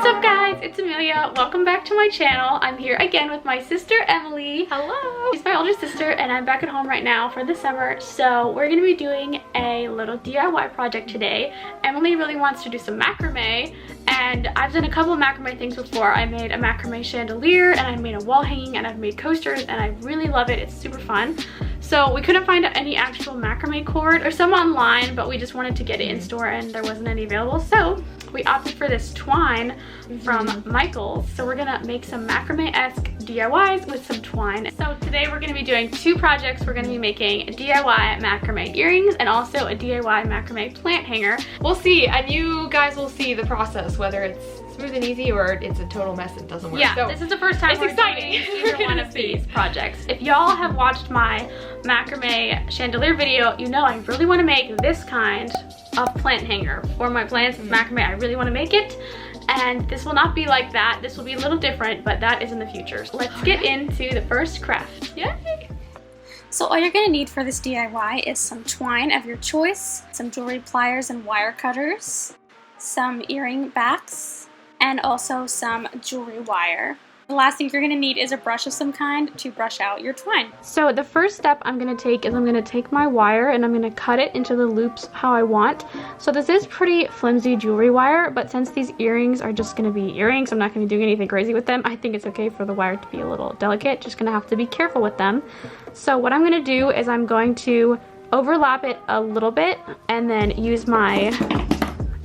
What's up guys, it's Amelia. Welcome back to my channel. I'm here again with my sister Emily. Hello. She's my older sister and I'm back at home right now for the summer. So we're going to be doing a little DIY project today. Emily really wants to do some macrame and I've done a couple of macrame things before. I made a macrame chandelier and I made a wall hanging and I've made coasters and I really love it. It's super fun. So we couldn't find any actual macrame cord or some online, but we just wanted to get it in store and there wasn't any available. So we opted for this twine from Michael's. So we're gonna make some macrame-esque DIYs with some twine. So today we're gonna be doing two projects. We're gonna be making a DIY macrame earrings and also a DIY macrame plant hanger. We'll see, and you guys will see the process, whether it's smooth and easy or it's a total mess and doesn't work. Yeah, so this is the first time we're exciting. doing either one of these projects. If y'all have watched my macrame chandelier video, you know I really want to make this kind of plant hanger for my plants with macrame. I really want to make it, and this will not be like that. This will be a little different, but that is in the future. So let's get into the first craft. Yay! So all you're going to need for this DIY is some twine of your choice, some jewelry pliers and wire cutters, some earring backs, and also some jewelry wire. The last thing you're going to need is a brush of some kind to brush out your twine. So the first step I'm going to take is I'm going to take my wire and I'm going to cut it into the loops how I want. So this is pretty flimsy jewelry wire, but since these earrings are just going to be earrings, I'm not going to be doing anything crazy with them. I think it's okay for the wire to be a little delicate, just going to have to be careful with them. So what I'm going to do is I'm going to overlap it a little bit and then use my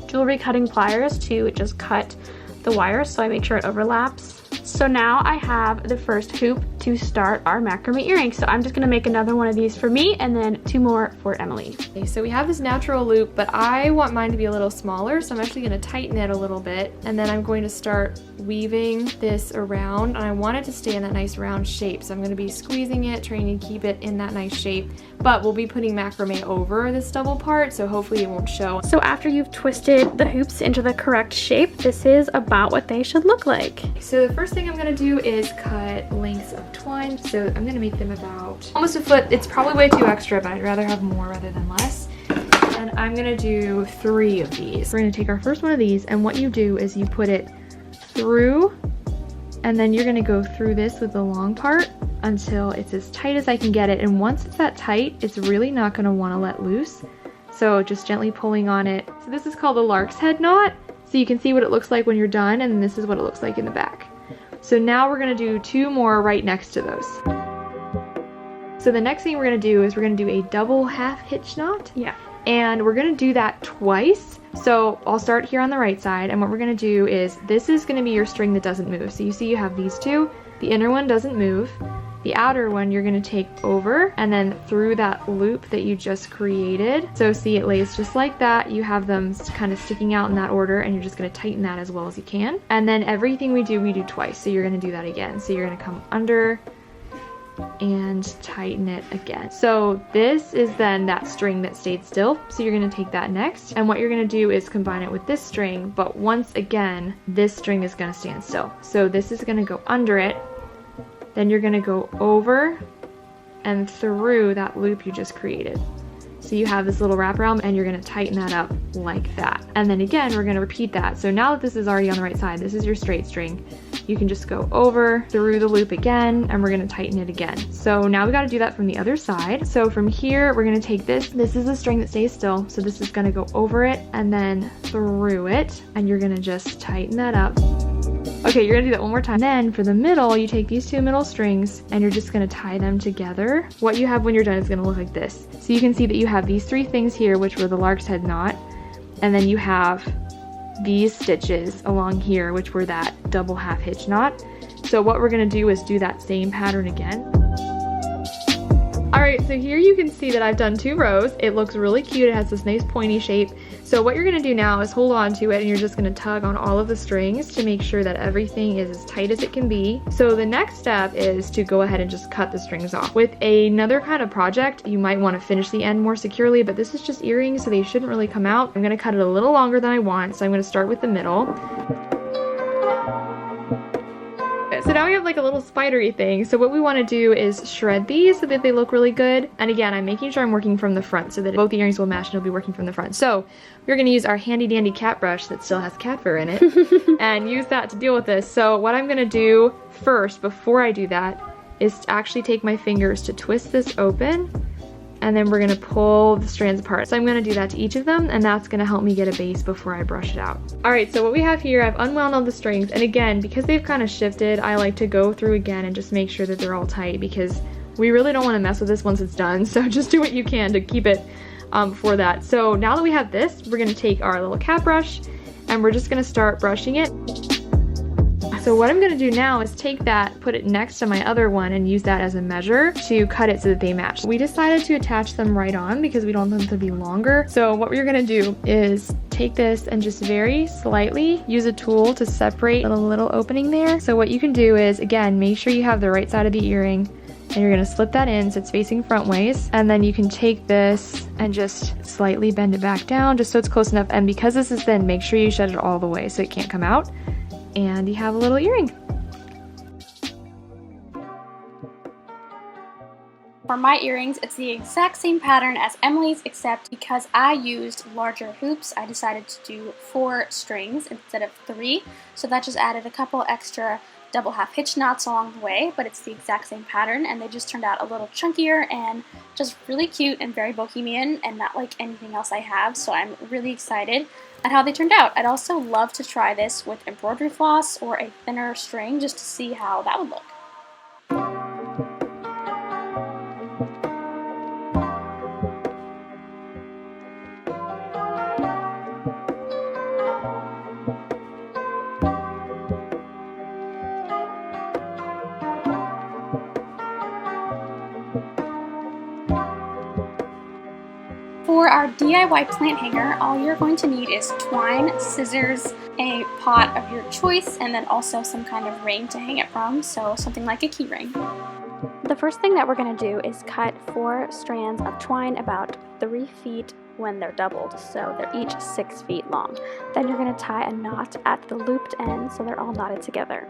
jewelry cutting pliers to just cut the wire so I make sure it overlaps. So now I have the first hoop to start our macrame earrings. So I'm just gonna make another one of these for me and then two more for Emily. Okay, so we have this natural loop, but I want mine to be a little smaller, so I'm actually gonna tighten it a little bit, and then I'm going to start weaving this around, and I want it to stay in that nice round shape. So I'm gonna be squeezing it, trying to keep it in that nice shape, but we'll be putting macrame over this double part, so hopefully it won't show. So after you've twisted the hoops into the correct shape, this is about what they should look like. So the first thing I'm gonna do is cut lengths of twine. So I'm gonna make them about almost a foot. It's probably way too extra, but I'd rather have more rather than less. And I'm gonna do 3 of these. We're gonna take our first one of these, and what you do is you put it through, and then you're gonna go through this with the long part until it's as tight as I can get it. And once it's that tight, it's really not gonna wanna let loose. So just gently pulling on it. So this is called the lark's head knot. So you can see what it looks like when you're done, and this is what it looks like in the back. So now we're gonna do 2 more right next to those. So the next thing we're gonna do is we're gonna do a double half-hitch knot. Yeah. And we're gonna do that twice. So I'll start here on the right side, and what we're gonna do is, this is gonna be your string that doesn't move. So you see you have these two, the inner one doesn't move. The outer one you're gonna take over and then through that loop that you just created. So see, it lays just like that. You have them kind of sticking out in that order, and you're just gonna tighten that as well as you can. And then everything we do twice. So you're gonna do that again. So you're gonna come under and tighten it again. So this is then that string that stayed still. So you're gonna take that next, and what you're gonna do is combine it with this string, but once again, this string is gonna stand still. So this is gonna go under it, then you're gonna go over and through that loop you just created. So you have this little wraparound, and you're gonna tighten that up like that. And then again, we're gonna repeat that. So now that this is already on the right side, this is your straight string. You can just go over, through the loop again, and we're gonna tighten it again. So now we gotta do that from the other side. So from here, we're gonna take this. This is a string that stays still. So this is gonna go over it and then through it, and you're gonna just tighten that up. Okay, you're gonna do that one more time. Then for the middle, you take these 2 middle strings and you're just gonna tie them together. What you have when you're done is gonna look like this. So you can see that you have these 3 things here, which were the lark's head knot, and then you have these stitches along here, which were that double half-hitch knot. So what we're gonna do is do that same pattern again. Alright, so here you can see that I've done 2 rows. It looks really cute. It has this nice pointy shape. So what you're going to do now is hold on to it, and you're just going to tug on all of the strings to make sure that everything is as tight as it can be. So the next step is to go ahead and just cut the strings off. With another kind of project, you might want to finish the end more securely, but this is just earrings, so they shouldn't really come out. I'm going to cut it a little longer than I want, so I'm going to start with the middle. So now we have like a little spidery thing. So what we want to do is shred these so that they look really good. And again, I'm making sure I'm working from the front so that both the earrings will match and it'll be working from the front. So we're going to use our handy dandy cat brush that still has cat fur in it and use that to deal with this. So what I'm going to do first, before I do that, is to actually take my fingers to twist this open, and then we're gonna pull the strands apart. So I'm gonna do that to each of them, and that's gonna help me get a base before I brush it out. All right, so what we have here, I've unwound all the strings, and again, because they've kind of shifted, I like to go through again and just make sure that they're all tight, because we really don't wanna mess with this once it's done, so just do what you can to keep it for that. So now that we have this, we're gonna take our little cat brush, and we're just gonna start brushing it. So what I'm gonna do now is take that, put it next to my other one, and use that as a measure to cut it so that they match. We decided to attach them right on because we don't want them to be longer. So what we're gonna do is take this and just very slightly use a tool to separate the little opening there. So what you can do is, again, make sure you have the right side of the earring, and you're gonna slip that in so it's facing front ways. And then you can take this and just slightly bend it back down just so it's close enough. And because this is thin, make sure you shut it all the way so it can't come out. And you have a little earring. For my earrings, it's the exact same pattern as Emily's, except because I used larger hoops, I decided to do 4 strings instead of 3. So that just added a couple extra double half-hitch knots along the way, but it's the exact same pattern, and they just turned out a little chunkier and just really cute and very bohemian and not like anything else I have, so I'm really excited at how they turned out. I'd also love to try this with embroidery floss or a thinner string just to see how that would look. For our DIY plant hanger, all you're going to need is twine, scissors, a pot of your choice, and then also some kind of ring to hang it from, so something like a key ring. The first thing that we're going to do is cut 4 strands of twine about 3 feet when they're doubled, so they're each 6 feet long. Then you're going to tie a knot at the looped end so they're all knotted together.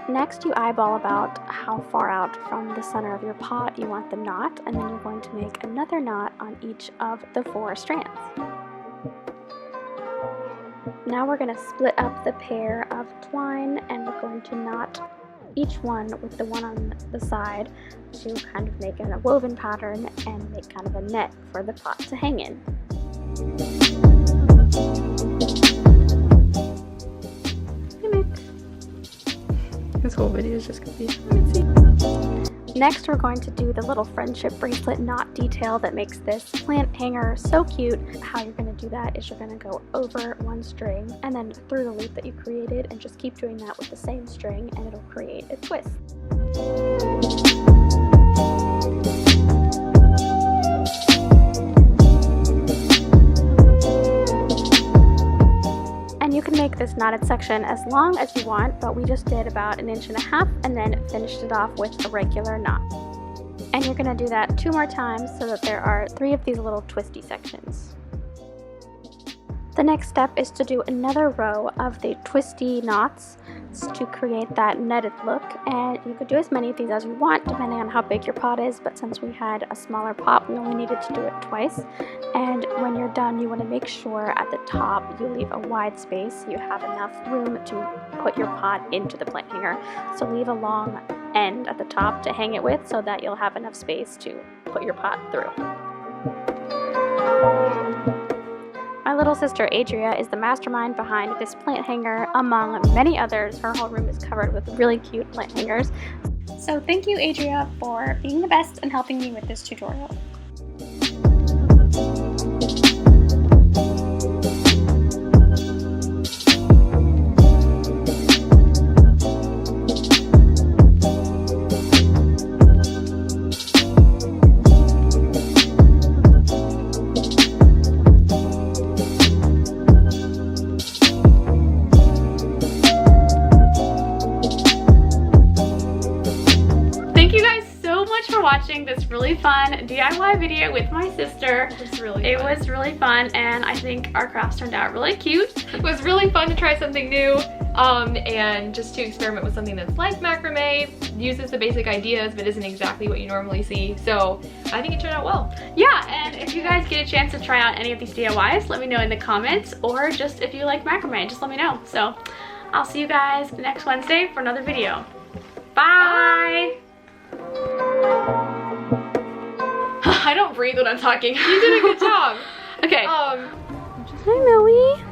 Next, you eyeball about how far out from the center of your pot you want the knot, and then you're going to make another knot on each of the 4 strands. Now we're going to split up the pair of twine, and we're going to knot each one with the one on the side to kind of make a woven pattern and make kind of a net for the pot to hang in. This whole video is just gonna be Next, we're going to do the little friendship bracelet knot detail that makes this plant hanger so cute. How you're going to do that is you're going to go over one string and then through the loop that you created, and just keep doing that with the same string, and it'll create a twist. And you can make this knotted section as long as you want, but we just did about 1.5 inches and then finished it off with a regular knot. And you're going to do that 2 more times so that there are 3 of these little twisty sections. The next step is to do another row of the twisty knots to create that netted look, and you could do as many of these as you want depending on how big your pot is, but since we had a smaller pot we only needed to do it twice. And when you're done, you want to make sure at the top you leave a wide space so you have enough room to put your pot into the plant hanger. So leave a long end at the top to hang it with so that you'll have enough space to put your pot through. My little sister Adrea is the mastermind behind this plant hanger, among many others. Her whole room is covered with really cute plant hangers. So thank you, Adrea, for being the best and helping me with this tutorial. Watching this really fun DIY video with my sister. It was really fun, and I think our crafts turned out really cute. It was really fun to try something new. and just to experiment with something that's like macrame, uses the basic ideas but isn't exactly what you normally see. So I think it turned out well. Yeah, and if you guys get a chance to try out any of these DIYs, let me know in the comments, or just if you like macrame, just let me know. So I'll see you guys next Wednesday for another video. Bye! I don't breathe when I'm talking. You did a good job. Okay. Hi, Millie.